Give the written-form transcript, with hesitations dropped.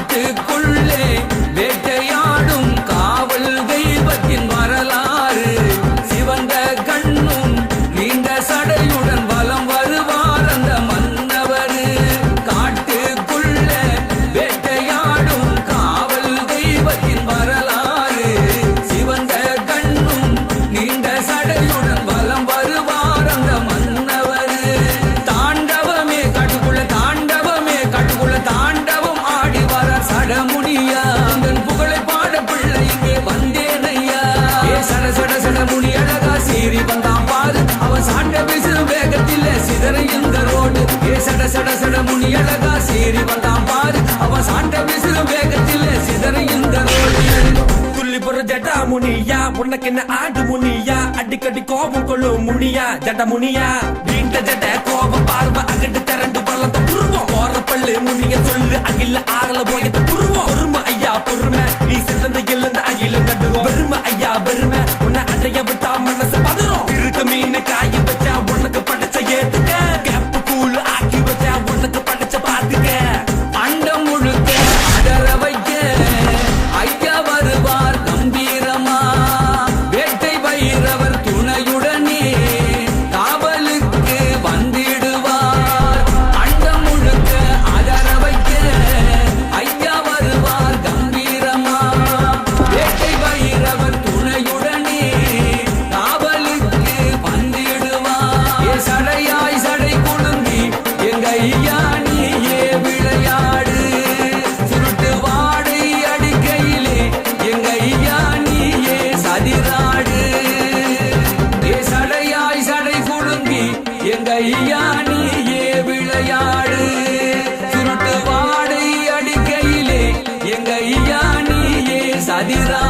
காட்டுக்குள்ளே வேட்டையாடும் காவல் தெய்வத்தின் வரலாறு. சிவந்த கண்ணும் நீண்ட சடையுடன் வலம் வருவார் அந்த மன்னவர். காட்டுக்குள்ளே வேட்டையாடும் காவல் தெய்வத்தின் வரலாறு. சிவந்த கண்ணும் நீண்ட சடையுடன் வலம் வருவார் அந்த மன்னவர். தாண்டவமே காட்டுக்குள்ள தாண்டவமே காட்டுக்குள்ள தாண்டவம் ஆடி வர சடமுனியா. உங்கள் புகழை பாட பிள்ளை இங்கே வந்தேனையா. ஏ சட சட சட முனி அழகா சீறி வந்தான் பாரு. அவன் சாண்ட வீசு வேகத்தில் சிதற இந்த ரோடு. ஏ சட சட சட முனி அழகா சீறி வந்தான் பாரு. அவன் சாண்ட வீசு வேகத்தில் சிதற இந்த ரோடு. துள்ளி போற ஜட்டா முனியா, உனக்கு என்ன ஆடு முனியா, அடிக்கடி கோபம் கொள்ளும் முனியா ஜட்ட முனியா. வீண்ட ஜட்ட கோபம் பார்வை அகட்டு திரண்டு பள்ளத்த புருவோம். போற பள்ளு முனிய சொல்லு அகில ஆகல போயத்த புருவோம். பொறுமை ஐயா பொறுமை, நீ சிறந்த இழந்த அகில நடுவோம். பெருமை ஐயா பெருமை, உன்னை அடைய விட்டா மனசு பதறும். இருக்க மீன் காய வச்சா உனக்கு படைச்ச ஏத்துக்க. கேப்பு கூழ் ஆக்கி வச்சா உனக்கு படைச்ச பாத்துக்க. அண்டம் முழுக்க அடர வைக்க ஐயா வருவார் கம்பீரமா. வேட்டை பைரவர் துணையுடனே காவலுக்கு வந்திடுவார். அண்டம் முழுக்க அடர வைக்க ஐயா வருவார் கம்பீரமா. வேட்டை பைரவர் துணையுடனே காவலுக்கு வந்திடுவார். ஏ சடையாய் சடை குலுங்கி எங்க ஐயா நீயே விளையாடு. சுருட்டு வாடை அடிக்கையிலே எங்க ஐயா நீயே சதிராடு. ஏ சடையாய் சடை குலுங்கி எங்க ஐயா நீயே விளையாடு. சுருட்டு வாடை அடிக்கையிலே எங்க ஐயா நீயே சதிராடு.